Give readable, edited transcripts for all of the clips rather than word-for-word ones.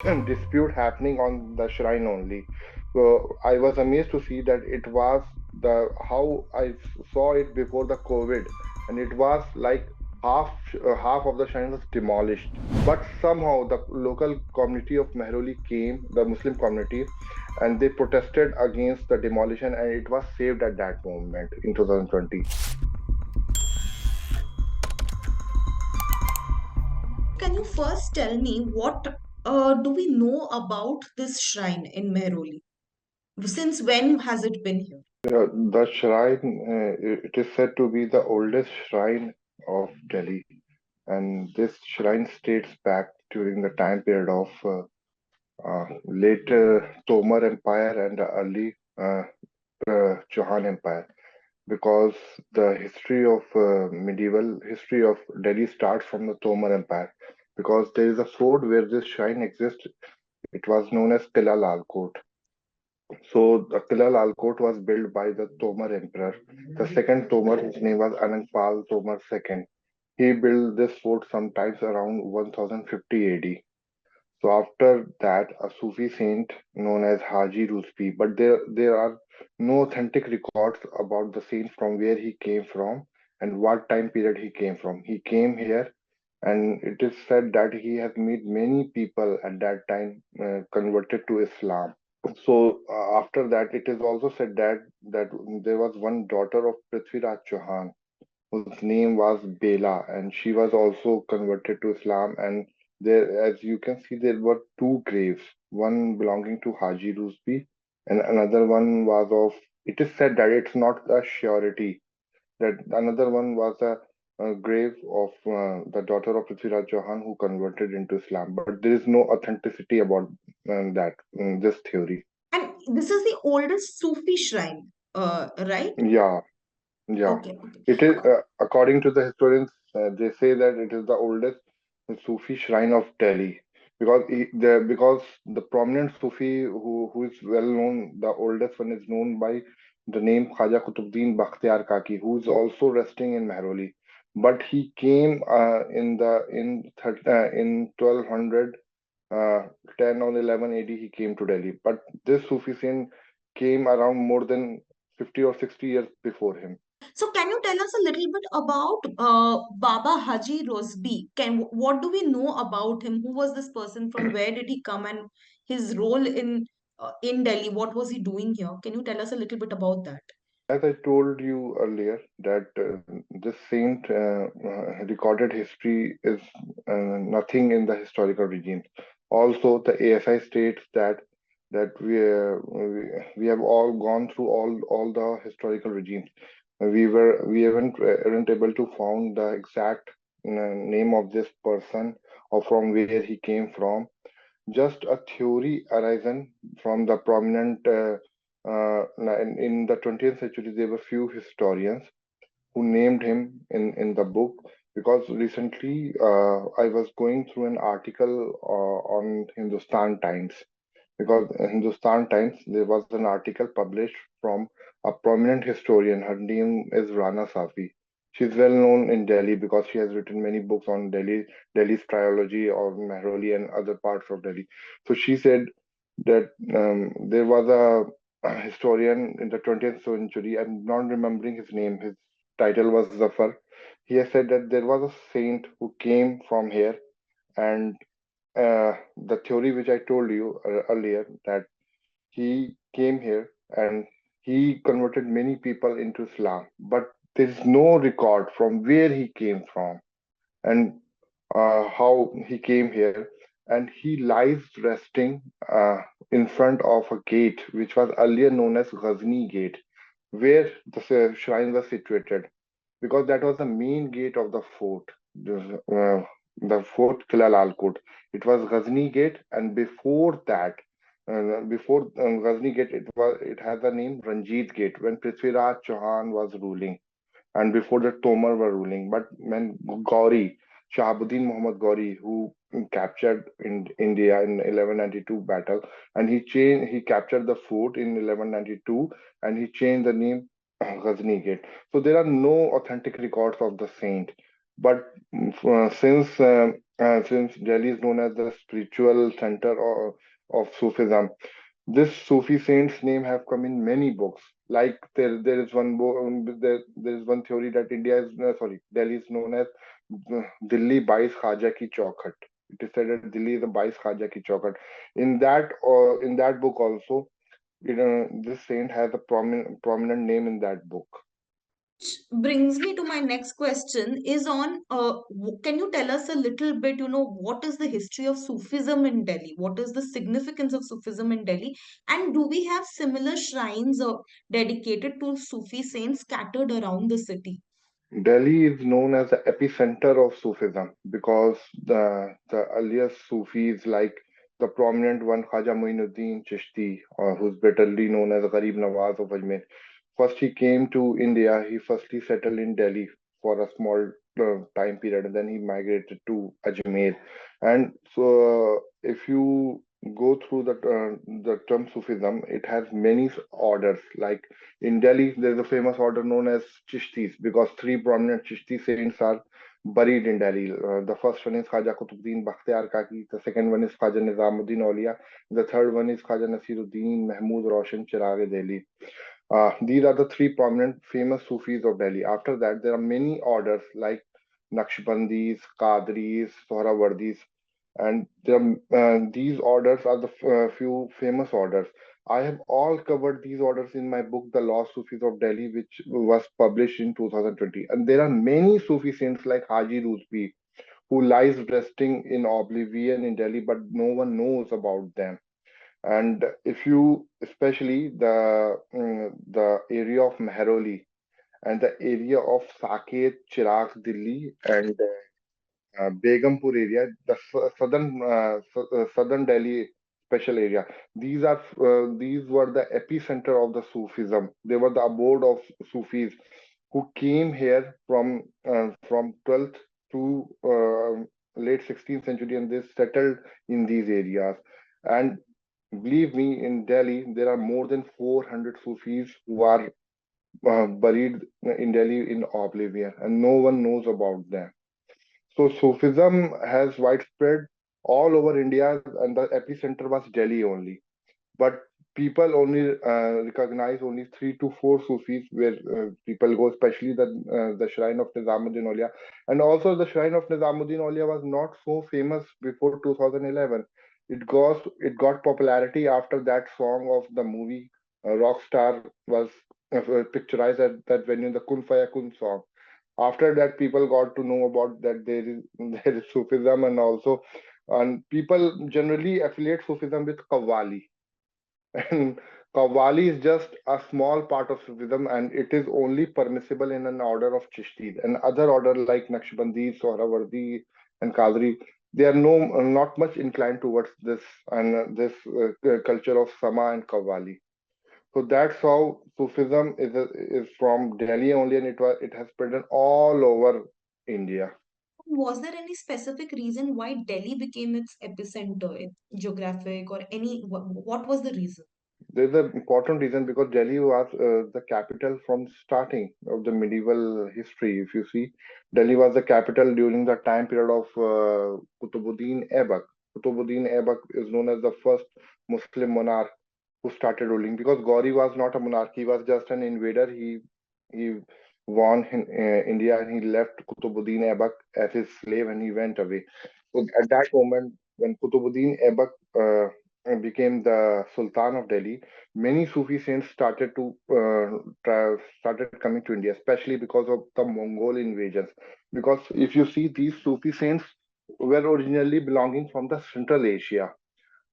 dispute happening on the shrine only. So I was amazed to see that it was the how saw it before the COVID, and it was like half of the shrine was demolished. But somehow the local community of Mehrauli came, the Muslim community, and they protested against the demolition, and it was saved at that moment in 2020. Can you first tell me what do we know about this shrine in Mehrauli? Since when has it been here? The shrine, it is said to be the oldest shrine of Delhi, and this shrine dates back during the time period of late Tomar Empire and the early Chauhan Empire, because the history of medieval history of Delhi starts from the Tomar Empire, because there is a fort where this shrine exists. It was known as Qila Lal Kot. So the Qila Lal Kot was built by the Tomar Emperor. The second Tomar, his name was Anandpal Tomar II. He built this fort sometimes around 1050 AD. So after that, a Sufi saint known as Haji Rozbih, but there are no authentic records about the saint from where he came from and what time period he came from. He came here, and it is said that he has met many people at that time converted to Islam. So after that, it is also said that there was one daughter of Prithviraj Chauhan whose name was Bela, and she was also converted to Islam. And there, as you can see, there were two graves, one belonging to Haji Rusbi, and another one was of. It is said that it's not a surety that another one was a grave of the daughter of Prithviraj Chauhan who converted into Islam, but there is no authenticity about this theory. And this is the oldest Sufi shrine, right? Yeah, yeah. Okay, okay. It is, according to the historians, they say that it is the oldest Sufi shrine of Delhi because the prominent Sufi who is well known, the oldest one is known by the name Khaja Qutbuddin Bakhtiyar Kaki, who is also resting in Mehrauli. But he came in 1200, uh, 10 or 11 AD. He came to Delhi, but this Sufi saint came around more than 50 or 60 years before him. So can you tell us a little bit about Baba Haji Rozbih? What do we know about him? Who was this person? From where did he come? And his role in Delhi? What was he doing here? Can you tell us a little bit about that? As I told you earlier, that this saint recorded history is nothing in the historical regime. Also, the ASI states that we have all gone through all the historical regimes. We haven't weren't able to found the exact name of this person or from where he came from. Just a theory arisen from the prominent in the 20th century. There were few historians who named him in the book, because recently I was going through an article on Hindustan Times, because in Hindustan Times there was an article published from a prominent historian. Her name is Rana Safi. She's well known in Delhi because she has written many books on Delhi's trilogy of Mehrauli and other parts of Delhi. So she said that there was a historian in the 20th century. I'm not remembering his name. His title was Zafar. He has said that there was a saint who came from here, and the theory which I told you earlier, that he came here and he converted many people into Islam, but there is no record from where he came from and how he came here. And he lies resting in front of a gate which was earlier known as Ghazni Gate, where the shrine was situated, because that was the main gate of the fort, the fort Qila Lal Kot. It was Ghazni Gate, and before that, before Ghazni Gate, it has the name Ranjit Gate when Prithviraj Chauhan was ruling, and before that Tomar were ruling. But when Gauri, Shahabuddin Muhammad Gauri, who captured in India in 1192 battle, and he captured the fort in 1192, and he changed the name Ghazni Gate. So there are no authentic records of the saint. But since since Delhi is known as the spiritual center of Sufism. This Sufi saint's name have come in many books. Like there is one book, there is one theory that India is sorry, Delhi is known as Delhi Bais Khaja ki Chaukhat. It is said that Delhi is the Bais Khaja ki Chaukhat. In that book also, this saint has a prominent name in that book. Which brings me to my next question is on can you tell us a little bit, what is the history of Sufism in Delhi? What is the significance of Sufism in Delhi? And do we have similar shrines dedicated to Sufi saints scattered around the city? Delhi is known as the epicenter of Sufism because the earliest Sufis, like the prominent one Khaja Muinuddin Chishti, who's bitterly known as Gharib Nawaz of Ajmer. First, he came to India. He firstly settled in Delhi for a small time period, and then he migrated to Ajmer. And so, if you go through the term Sufism, it has many orders. Like in Delhi, there's a famous order known as Chishtis because three prominent Chishti saints are buried in Delhi. The first one is Khaja Qutbuddin Bakhtiar Kaki, the second one is Khaja Nizamuddin Aulia, the third one is Khaja Nasiruddin Mahmud Roshan Chirag Delhi. These are the three prominent famous Sufis of Delhi. After that, there are many orders like Naqshbandis, Qadris, Sohrawardis, and these orders are the few famous orders. I have all covered these orders in my book, The Lost Sufis of Delhi, which was published in 2020. And there are many Sufi saints like Haji Rozbih, who lies resting in oblivion in Delhi, but no one knows about them. And if you, especially the area of Mehrauli and the area of Saket, Chirag, Delhi, and Begumpur area, the southern Delhi special area. These were the epicenter of the Sufism. They were the abode of Sufis who came here from 12th to late 16th century, and they settled in these areas. And believe me, in Delhi, there are more than 400 Sufis who are buried in Delhi in oblivion, and no one knows about them. So Sufism has widespread all over India, and the epicenter was Delhi only. But people only recognize only 3 to 4 Sufis where people go, especially the shrine of Nizamuddin Aulia. And also, the shrine of Nizamuddin Aulia was not so famous before 2011. It got popularity after that song of the movie Rockstar was picturized at that venue, the Kun Faya Kun song. After that, people got to know about that there is there is Sufism, and people generally affiliate Sufism with Qawwali. And Qawwali is just a small part of Sufism, and it is only permissible in an order of Chishti. And other order like Naqshbandi, Sohrawardi, and Qadri, they are not much inclined towards this culture of Sama and Qawwali. So that's how Sufism is from Delhi only, and it has spread all over India. Was there any specific reason why Delhi became its epicenter, geographic or any, what was the reason? There's an important reason because Delhi was the capital from starting of the medieval history. If you see, Delhi was the capital during the time period of Qutbuddin Aibak. Qutbuddin Aibak is known as the first Muslim monarch who started ruling because Gauri was not a monarch; he was just an invader. He won in India and he left Qutbuddin Aibak as his slave and he went away. So at that moment, when Qutbuddin Aibak became the Sultan of Delhi, many Sufi saints started coming to India, especially because of the Mongol invasions. Because if you see, these Sufi saints were originally belonging from the Central Asia,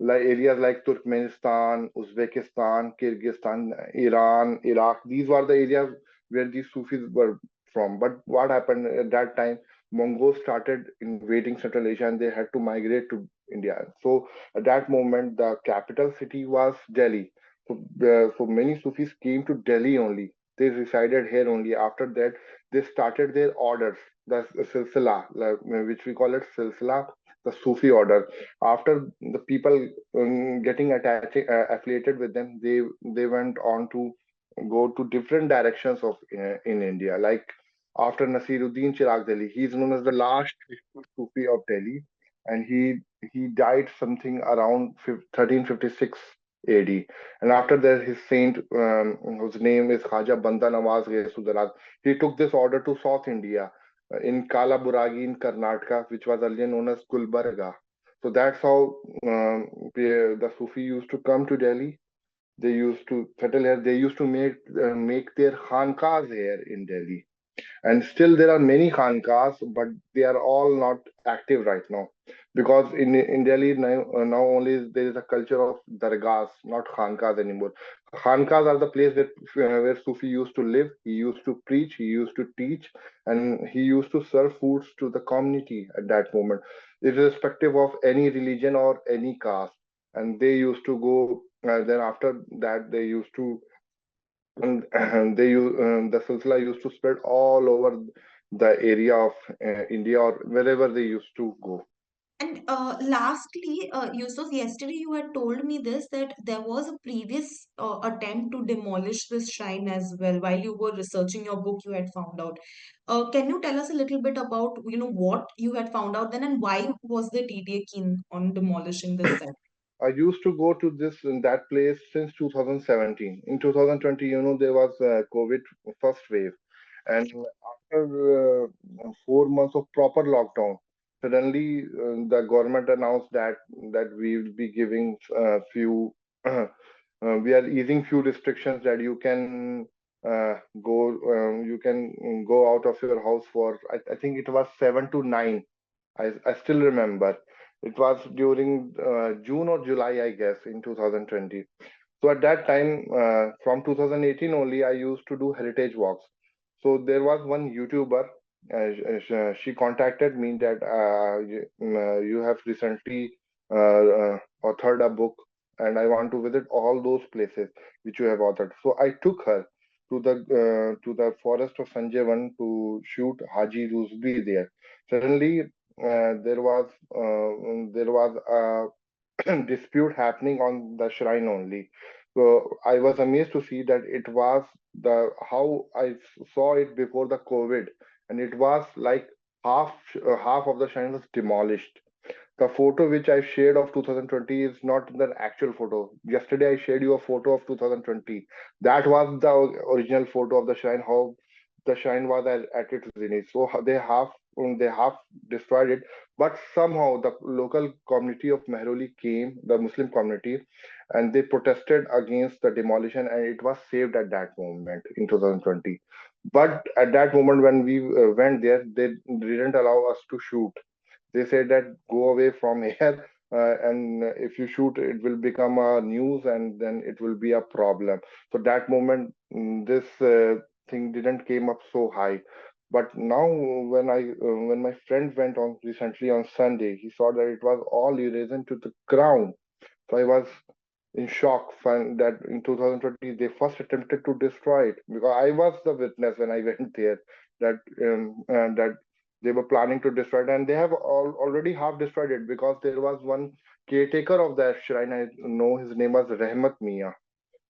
like areas like Turkmenistan, Uzbekistan, Kyrgyzstan, Iran, Iraq. These were the areas where these Sufis were from. But what happened at that time? Mongols started invading Central Asia and they had to migrate to India. So at that moment, the capital city was Delhi. So many Sufis came to Delhi only. They resided here only. After that, they started their orders, the silsila, like, which we call it silsila, the Sufi order. After the people getting affiliated with them, they went on to go to different directions of in India. Like after Nasiruddin Chirag Delhi. He is known as the last Sufi of Delhi, and he died something around 1356 AD. And after that, his saint, whose name is Khaja Banda Nawaz Ghaisudaraz, he took this order to South India, in Kalaburagi in Karnataka, which was earlier known as Gulbarga. So that's how the Sufi used to come to Delhi. They used to settle here. They used to make their khanqahs here in Delhi, and still there are many khanqahs, but they are all not active right now, because in Delhi now only there is a culture of dargahs, not khanqahs anymore. Khanqahs are the place where Sufi used to live. He used to preach, he used to teach, and he used to serve foods to the community at that moment, irrespective of any religion or any caste. And they used to go, then after that they used to, and the silsila used to spread all over the area of India, or wherever they used to go. And lastly, Yusuf, yesterday you had told me this that there was a previous attempt to demolish this shrine as well. While you were researching your book, you had found out. Can you tell us a little bit about what you had found out then, and why was the TTA keen on demolishing this site? I used to go to this in that place since 2017. In 2020, there was COVID first wave, and after 4 months of proper lockdown, suddenly the government announced that we will be giving few. We are easing few restrictions, that you can you can go out of your house for, I think it was 7 to 9. I still remember. It was during June or July, I guess, in 2020. So at that time, from 2018 only, I used to do heritage walks. So there was one YouTuber. She contacted me that you have recently authored a book, and I want to visit all those places which you have authored. So I took her to the forest of Sanjay one to shoot Haji Rozbih there. Suddenly, there was a dispute happening on the shrine only. So I was amazed to see that it was the how saw it before the COVID, and it was like half of the shrine was demolished. The photo which I shared of 2020 is not the actual photo. Yesterday I shared you a photo of 2020. That was the original photo of the shrine, how the shrine was at its zenith. So they half destroyed it, but somehow the local community of Mehrauli came, the Muslim community, and they protested against the demolition, and it was saved at that moment in 2020. But at that moment when we went there, they didn't allow us to shoot. They said that go away from here, and if you shoot, it will become a news, and then it will be a problem. So that moment, this thing didn't came up so high. But now, when my friend went on recently on Sunday, he saw that it was all erased to the ground. So I was in shock that in 2020 they first attempted to destroy it, because I was the witness when I went there, that they were planning to destroy it, and they have already half destroyed it, because there was one caretaker of that shrine. I know his name was Rahmat Mia.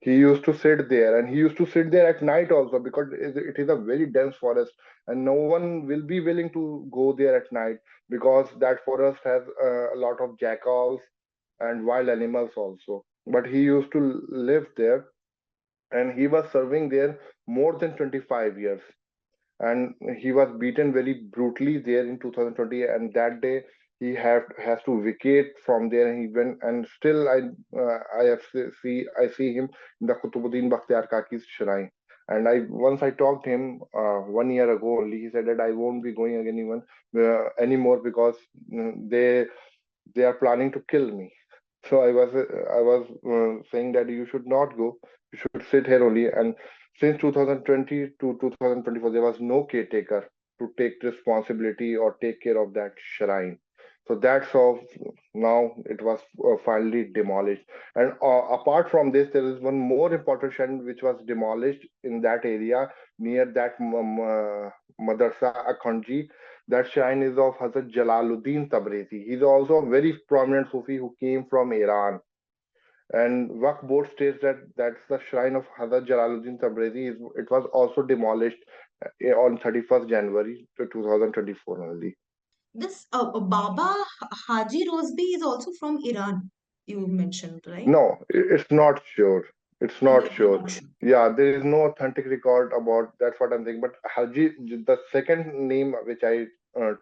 He used to sit there, and he used to sit there at night also, because it is a very dense forest, and no one will be willing to go there at night, because that forest has a lot of jackals and wild animals also. But he used to live there, and he was serving there more than 25 years, and he was beaten very brutally there in 2020, and that day he has to vacate from there, and he went, and still I see him in the Kutubuddin Bakhtiar Kaki's shrine. And I once I talked to him 1 year ago only. He said that I won't be going again even anymore, because they are planning to kill me. So I was saying that you should not go. You should sit here only. And since 2020 to 2024, there was no caretaker to take responsibility or take care of that shrine. So that's how now it was finally demolished. And apart from this, there is one more important shrine which was demolished in that area near that madrasa Akhonji. That shrine is of Hazrat Jalaluddin Tabrezi. He's also a very prominent Sufi who came from Iran. And Waqf board states that that's the shrine of Hazrat Jalaluddin Tabrezi. It was also demolished on 31st January to 2024 only. This Baba Haji Rozbih is also from Iran, you mentioned, right? No, it's not sure. It's not You're sure. not sure. Yeah, there is no authentic record about that's what I'm saying. But Haji, the second name which I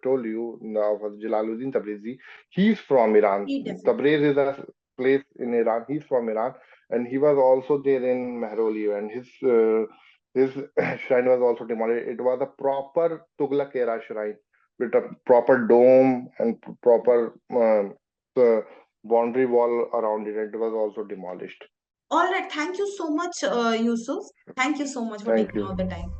told you now was Jalaluddin Tabrizi. He's from Iran. He definitely. Tabriz is a place in Iran. He's from Iran, and he was also there in Mehrauli, and his shrine was also demolished. It was a proper Tughlaq era shrine with a proper dome and proper uh, boundary wall around it. It was also demolished. All right. Thank you so much, Yusuf. Thank you so much for Thank taking you. out the time.